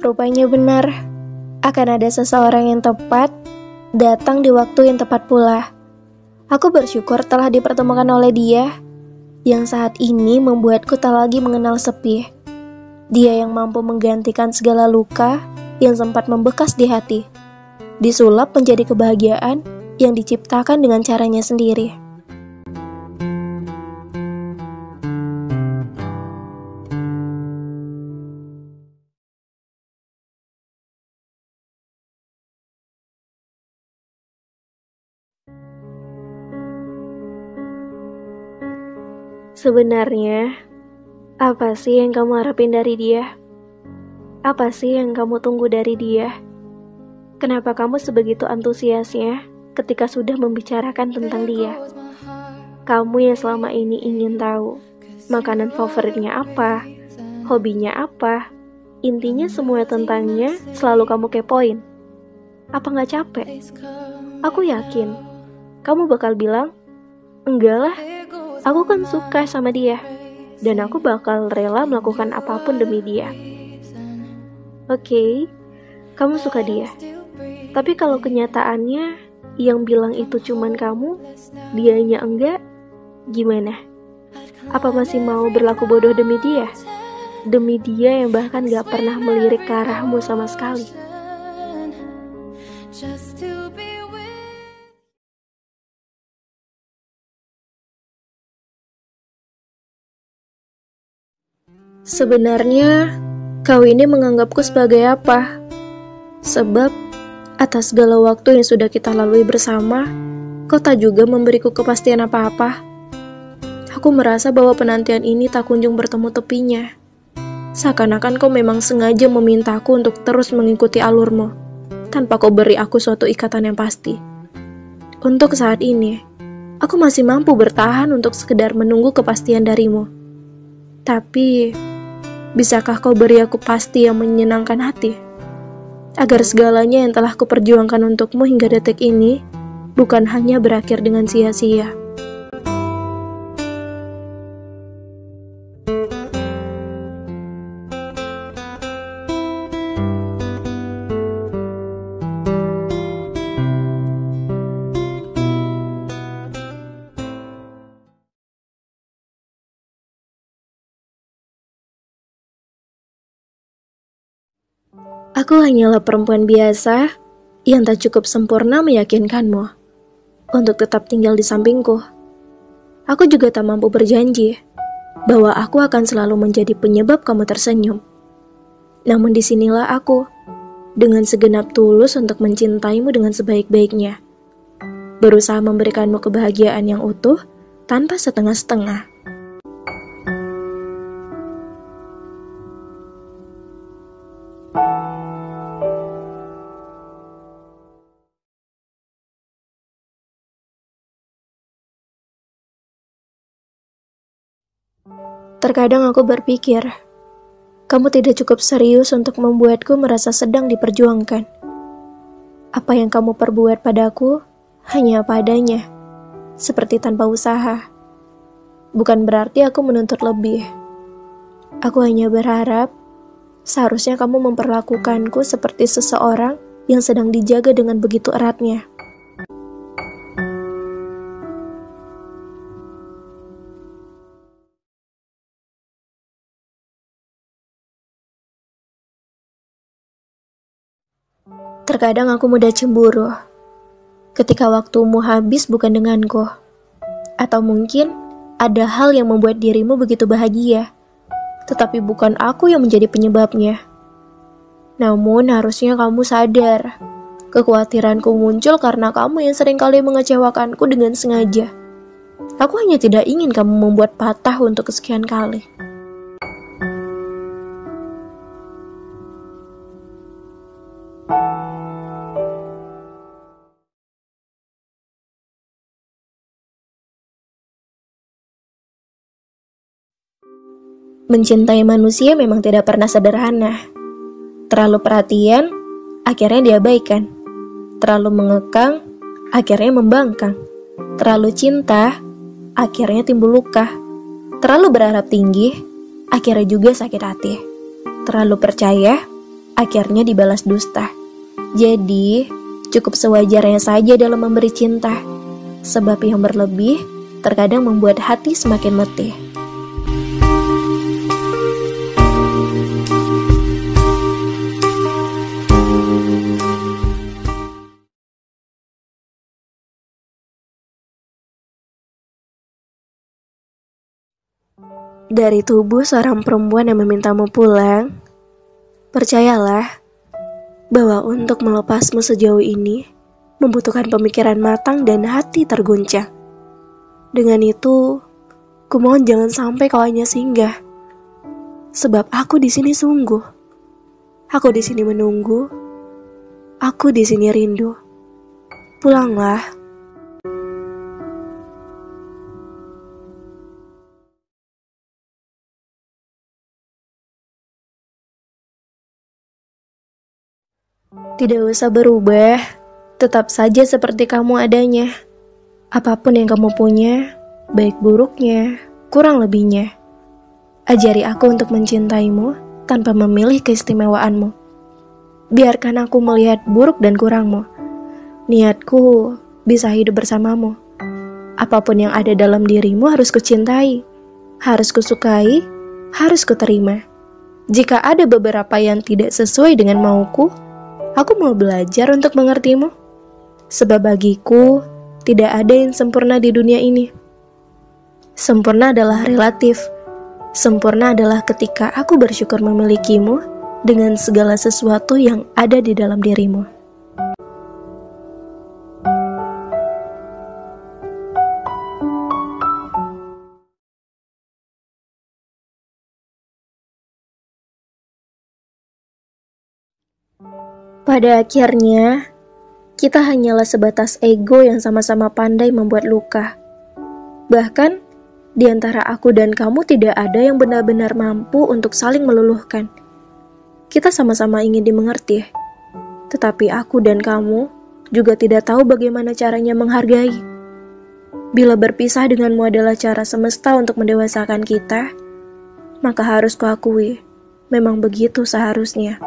Rupanya benar, akan ada seseorang yang tepat datang di waktu yang tepat pula. Aku bersyukur telah dipertemukan oleh dia, yang saat ini membuatku tak lagi mengenal sepi. Dia yang mampu menggantikan segala luka yang sempat membekas di hati, disulap menjadi kebahagiaan yang diciptakan dengan caranya sendiri. Sebenarnya, apa sih yang kamu harapin dari dia? Apa sih yang kamu tunggu dari dia? Kenapa kamu sebegitu antusiasnya ketika sudah membicarakan tentang dia? Kamu yang selama ini ingin tahu makanan favoritnya apa, hobinya apa, intinya semua tentangnya selalu kamu kepoin. Apa gak capek? Aku yakin kamu bakal bilang, enggak lah, aku kan suka sama dia, dan aku bakal rela melakukan apapun demi dia. Oke, kamu suka dia. Tapi kalau kenyataannya yang bilang itu cuman kamu, dianya enggak, gimana? Apa masih mau berlaku bodoh demi dia? Demi dia yang bahkan gak pernah melirik ke arahmu sama sekali. Sebenarnya, kau ini menganggapku sebagai apa? Sebab, atas segala waktu yang sudah kita lalui bersama, kau tak juga memberiku kepastian apa-apa. Aku merasa bahwa penantian ini tak kunjung bertemu tepinya. Seakan-akan kau memang sengaja memintaku untuk terus mengikuti alurmu, tanpa kau beri aku suatu ikatan yang pasti. Untuk saat ini, aku masih mampu bertahan untuk sekedar menunggu kepastian darimu. Tapi, bisakah kau beri aku pasti yang menyenangkan hati? Agar segalanya yang telah kuperjuangkan untukmu hingga detik ini bukan hanya berakhir dengan sia-sia. Aku hanyalah perempuan biasa yang tak cukup sempurna meyakinkanmu untuk tetap tinggal di sampingku. Aku juga tak mampu berjanji bahwa aku akan selalu menjadi penyebab kamu tersenyum. Namun disinilah aku, dengan segenap tulus untuk mencintaimu dengan sebaik-baiknya, berusaha memberikanmu kebahagiaan yang utuh tanpa setengah-setengah. Terkadang aku berpikir, kamu tidak cukup serius untuk membuatku merasa sedang diperjuangkan. Apa yang kamu perbuat padaku hanya apa adanya, seperti tanpa usaha. Bukan berarti aku menuntut lebih. Aku hanya berharap, seharusnya kamu memperlakukanku seperti seseorang yang sedang dijaga dengan begitu eratnya. Terkadang aku mudah cemburu ketika waktumu habis bukan denganku. Atau mungkin ada hal yang membuat dirimu begitu bahagia, tetapi bukan aku yang menjadi penyebabnya. Namun harusnya kamu sadar, kekhawatiranku muncul karena kamu yang seringkali mengecewakanku dengan sengaja. Aku hanya tidak ingin kamu membuat patah untuk kesekian kali. Mencintai manusia memang tidak pernah sederhana. Terlalu perhatian, akhirnya diabaikan. Terlalu mengekang, akhirnya membangkang. Terlalu cinta, akhirnya timbul luka. Terlalu berharap tinggi, akhirnya juga sakit hati. Terlalu percaya, akhirnya dibalas dusta. Jadi, cukup sewajarnya saja dalam memberi cinta, sebab yang berlebih terkadang membuat hati semakin letih. Dari tubuh seorang perempuan yang memintamu pulang, percayalah bahwa untuk melepasmu sejauh ini membutuhkan pemikiran matang dan hati terguncang. Dengan itu, kumohon jangan sampai kau hanya singgah, sebab aku di sini sungguh. Aku di sini menunggu. Aku di sini rindu. Pulanglah. Tidak usah berubah, tetap saja seperti kamu adanya. Apapun yang kamu punya, baik buruknya, kurang lebihnya. Ajari aku untuk mencintaimu tanpa memilih keistimewaanmu. Biarkan aku melihat buruk dan kurangmu. Niatku bisa hidup bersamamu. Apapun yang ada dalam dirimu harus kucintai, harus kusukai, harus kuterima. Jika ada beberapa yang tidak sesuai dengan mauku, aku mau belajar untuk mengertimu. Sebab bagiku, tidak ada yang sempurna di dunia ini. Sempurna adalah relatif. Sempurna adalah ketika aku bersyukur memilikimu dengan segala sesuatu yang ada di dalam dirimu. Pada akhirnya, kita hanyalah sebatas ego yang sama-sama pandai membuat luka. Bahkan, di antara aku dan kamu tidak ada yang benar-benar mampu untuk saling meluluhkan. Kita sama-sama ingin dimengerti, tetapi aku dan kamu juga tidak tahu bagaimana caranya menghargai. Bila berpisah denganmu adalah cara semesta untuk mendewasakan kita, maka harus kuakui, memang begitu seharusnya.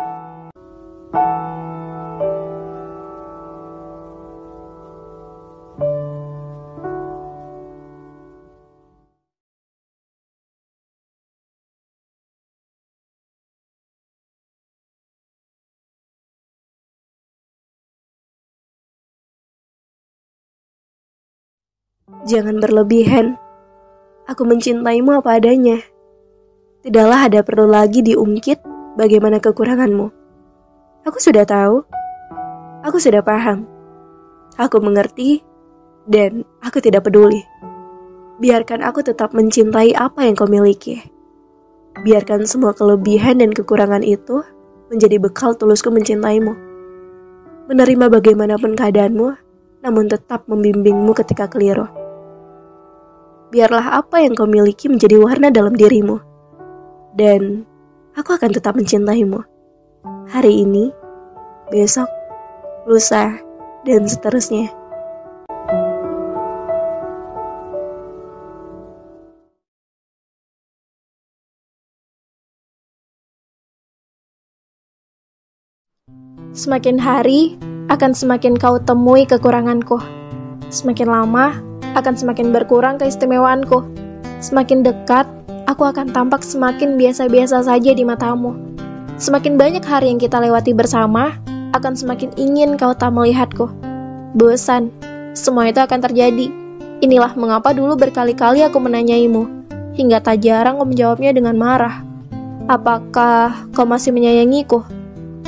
Jangan berlebihan. Aku mencintaimu apa adanya. Tidaklah ada perlu lagi diungkit bagaimana kekuranganmu. Aku sudah tahu. Aku sudah paham. Aku mengerti dan aku tidak peduli. Biarkan aku tetap mencintai apa yang kau miliki. Biarkan semua kelebihan dan kekurangan itu menjadi bekal tulusku mencintaimu. Menerima bagaimanapun keadaanmu, namun tetap membimbingmu ketika keliru. Biarlah apa yang kau miliki menjadi warna dalam dirimu. Dan aku akan tetap mencintaimu. Hari ini, besok, lusa, dan seterusnya. Semakin hari, akan semakin kau temui kekuranganku. Semakin lama, akan semakin berkurang keistimewaanku. Semakin dekat, aku akan tampak semakin biasa-biasa saja di matamu. Semakin banyak hari yang kita lewati bersama, akan semakin ingin kau tak melihatku. Bosan, semua itu akan terjadi. Inilah mengapa dulu berkali-kali aku menanyaimu, hingga tak jarang kau menjawabnya dengan marah. Apakah kau masih menyayangiku?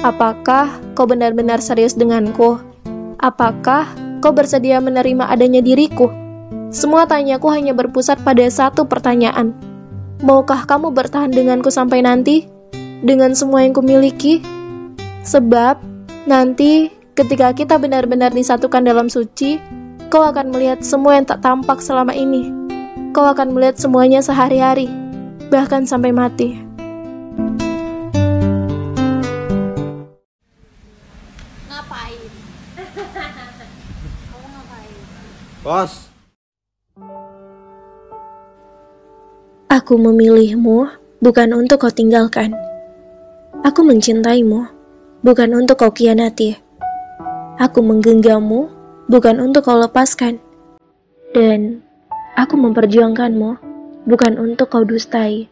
Apakah kau benar-benar serius denganku? Apakah kau bersedia menerima adanya diriku? Semua tanyaku hanya berpusat pada satu pertanyaan. Maukah kamu bertahan denganku sampai nanti? Dengan semua yang kumiliki? Sebab, nanti ketika kita benar-benar disatukan dalam suci, kau akan melihat semua yang tak tampak selama ini. Kau akan melihat semuanya sehari-hari, bahkan sampai mati. Ngapain? Kamu ngapain? Bos. Aku memilihmu bukan untuk kau tinggalkan. Aku mencintaimu bukan untuk kau khianati. Aku menggenggammu, bukan untuk kau lepaskan. Dan aku memperjuangkanmu, bukan untuk kau dustai.